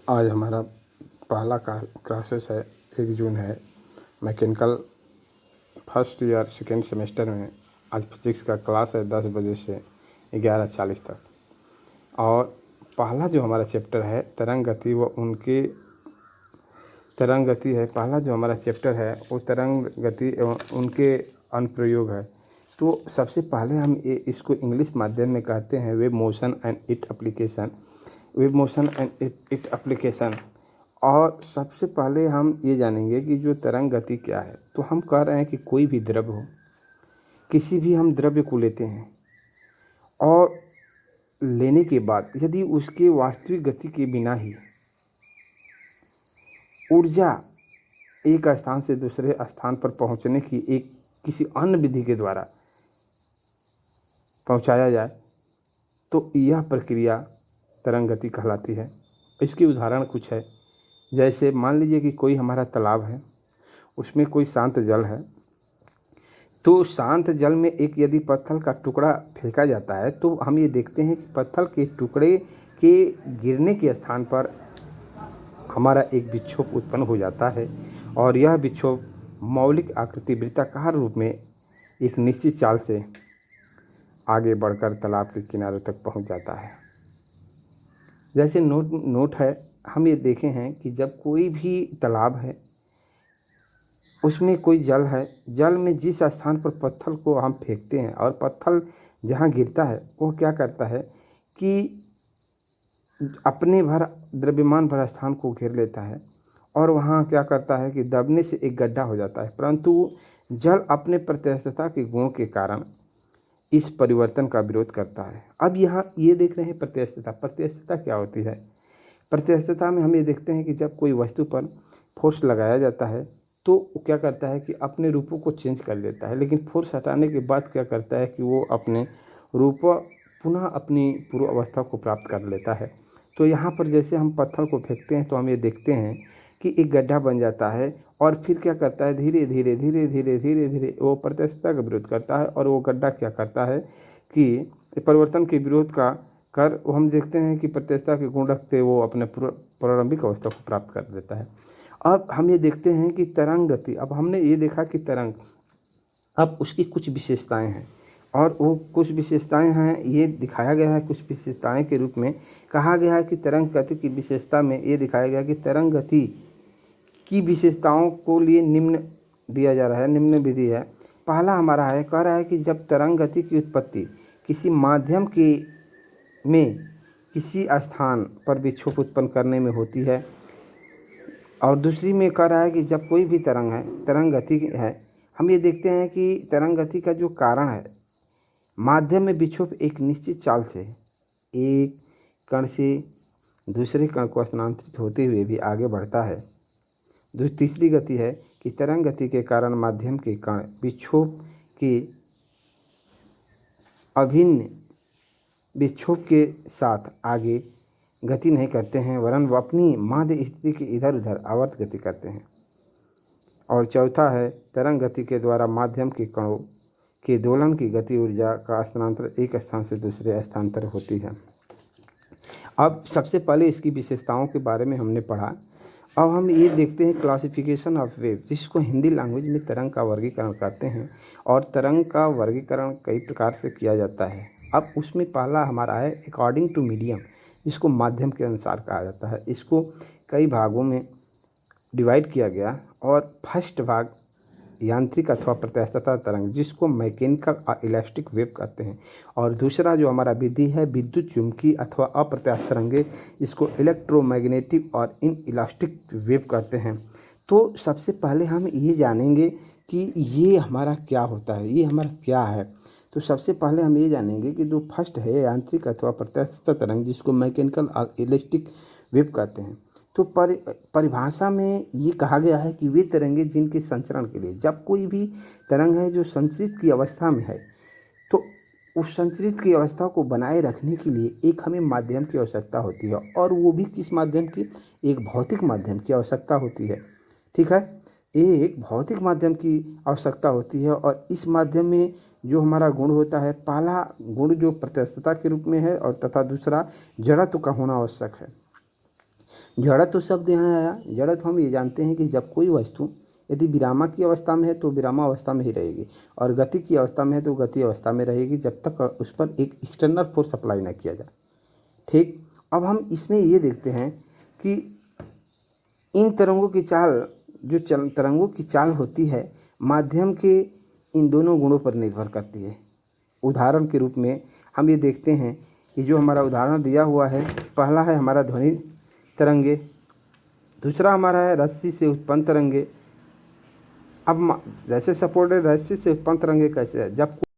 आज हमारा पहला क्लासेस है, 1 जून है। Mechanical first year second semester में आज फिजिक्स का क्लास है 10 बजे से 11:40 तक। और पहला जो हमारा चैप्टर है तरंग गति व उनके तरंग गति है। पहला जो हमारा चैप्टर है वो तरंग गति एवं उनके अनुप्रयोग है। तो सबसे पहले हम इसको इंग्लिश माध्यम में कहते हैं wave motion and it application. Wave motion and it application. और सबसे पहले हम ये जानेंगे कि जो तरंग गति क्या है। तो हम कह रहे हैं कि कोई भी द्रव्य हो, किसी भी हम द्रव्य को लेते हैं और लेने के बाद यदि उसके वास्तविक गति के बिना ही ऊर्जा एक स्थान से दूसरे स्थान पर पहुंचने की एक किसी अन्य विधि के द्वारा पहुंचाया जाए तो यह प्रक्रिया तरंग गति कहलाती है। इसके उदाहरण कुछ है, जैसे मान लीजिए कि कोई हमारा तालाब है, उसमें कोई शांत जल है। तो शांत जल में एक यदि पत्थर का टुकड़ा फेंका जाता है तो हम ये देखते हैं कि पत्थर के टुकड़े के गिरने के स्थान पर हमारा एक विक्षोभ उत्पन्न हो जाता है और यह विक्षोभ मौलिक आकृति वृत्ताकार रूप में एक निश्चित चाल से आगे बढ़कर तालाब के किनारे तक पहुंच जाता है। जैसे नोट है, हम ये देखे हैं कि जब कोई भी तालाब है उसमें कोई जल है, जल में जिस स्थान पर पत्थर को हम फेंकते हैं और पत्थर जहाँ गिरता है वो क्या करता है कि अपने भर द्रव्यमान भर स्थान को घेर लेता है और वहाँ क्या करता है कि दबने से एक गड्ढा हो जाता है। परंतु जल अपने प्रत्यास्थता के गुण के कारण इस परिवर्तन का विरोध करता है। अब यहाँ ये देख रहे हैं प्रत्यास्थता। प्रत्यास्थता क्या होती है? प्रत्यास्थता में हम ये देखते हैं कि जब कोई वस्तु पर फोर्स लगाया जाता है तो वो क्या करता है कि अपने रूपों को चेंज कर लेता है, लेकिन फोर्स हटाने के बाद क्या करता है कि वो अपने रूप पुनः अपनी पूर्व अवस्था को प्राप्त कर लेता है। तो यहाँ पर जैसे हम पत्थर को फेंकते हैं तो हम ये देखते हैं कि एक गड्ढा बन जाता है और फिर क्या करता है, धीरे धीरे धीरे धीरे धीरे धीरे वो प्रत्यास्थता का विरोध करता है और वो गड्ढा क्या करता है कि परिवर्तन के विरोध का कर हम देखते हैं कि प्रत्यास्थता के गुण रखते वो अपने प्रारंभिक अवस्था को प्राप्त कर देता है। अब हम ये देखते हैं कि तरंग गति, अब हमने ये देखा कि तरंग, अब उसकी कुछ विशेषताएं हैं और वो कुछ विशेषताएं हैं ये दिखाया गया है। कुछ विशेषताएं के रूप में कहा गया है कि तरंग गति की विशेषता में ये दिखाया गया कि तरंग गति की विशेषताओं को लिए निम्न दिया जा रहा है, निम्न विधि है। पहला हमारा है, कह रहा है कि जब तरंग गति की उत्पत्ति किसी माध्यम के में किसी स्थान पर विक्षोभ उत्पन्न करने में होती है, और दूसरी में कह रहा है कि जब कोई भी तरंग गति है, हम ये देखते हैं कि तरंग गति का जो कारण है माध्यम में विक्षोभ एक निश्चित चाल से एक कण से दूसरे कण को स्थानांतरित होते हुए भी आगे बढ़ता है। तीसरी गति है कि तरंग गति के कारण माध्यम के कण विक्षोभ के अभिन्न विक्षोभ के साथ आगे गति नहीं करते हैं वरन वो अपनी माध्य स्थिति के इधर उधर आवर्त गति करते हैं। और चौथा है, तरंग गति के द्वारा माध्यम के कणों के दोलन की गति ऊर्जा का स्थानांतरण एक स्थान से दूसरे स्थान पर होती है। अब सबसे पहले इसकी विशेषताओं के बारे में हमने पढ़ा। अब हम ये देखते हैं क्लासिफिकेशन ऑफ वेव, जिसको हिंदी लैंग्वेज में तरंग का वर्गीकरण कहते हैं। और तरंग का वर्गीकरण कई प्रकार से किया जाता है। अब उसमें पहला हमारा है अकॉर्डिंग टू मीडियम, जिसको माध्यम के अनुसार कहा जाता है। इसको कई भागों में डिवाइड किया गया और फर्स्ट भाग यांत्रिक अथवा प्रत्यास्थता तरंग, जिसको मैकेनिकल और इलास्टिक वेव कहते हैं। और दूसरा जो हमारा विधि है विद्युत चुम्बकीय अथवा अप्रत्यास्थ तरंगे, जिसको इलेक्ट्रोमैग्नेटिक और इन इलास्टिक वेव कहते हैं। तो सबसे पहले हम ये जानेंगे कि ये हमारा क्या होता है, ये हमारा क्या है। तो सबसे पहले हम ये जानेंगे कि जो फर्स्ट है यांत्रिक अथवा प्रत्यास्थ तरंग, जिसको मैकेनिकल और इलास्टिक वेव कहते हैं। तो परिभाषा में ये कहा गया है कि वे तरंगे जिनके संचरण के लिए, जब कोई भी तरंग है जो संचरित की अवस्था में है तो उस संचरित की अवस्था को बनाए रखने के लिए एक हमें माध्यम की आवश्यकता होती है, और वो भी किस माध्यम की, एक भौतिक माध्यम की आवश्यकता होती है। ठीक है, एक भौतिक माध्यम की आवश्यकता होती है। और इस माध्यम में जो हमारा गुण होता है, पहला गुण जो प्रत्यास्थता के रूप में है और तथा दूसरा जड़त्व का होना आवश्यक है। जड़त्व शब्द यहाँ आया। जड़त्व हम ये जानते हैं कि जब कोई वस्तु यदि विरामा की अवस्था में है तो विरामा अवस्था में ही रहेगी, और गति की अवस्था में है तो गति अवस्था में रहेगी, जब तक उस पर एक एक्सटर्नल फोर्स अप्लाई ना किया जाए। ठीक, अब हम इसमें ये देखते हैं कि इन तरंगों की चाल, जो तरंगों की चाल होती है, माध्यम के इन दोनों गुणों पर निर्भर करती है। उदाहरण के रूप में हम ये देखते हैं कि जो हमारा उदाहरण दिया हुआ है, पहला है हमारा ध्वनि तरंगे, दूसरा हमारा है रस्सी से उत्पन्न तरंगे। अब जैसे सपोर्टेड रस्सी से उत्पन्न तरंगे कैसे है, जब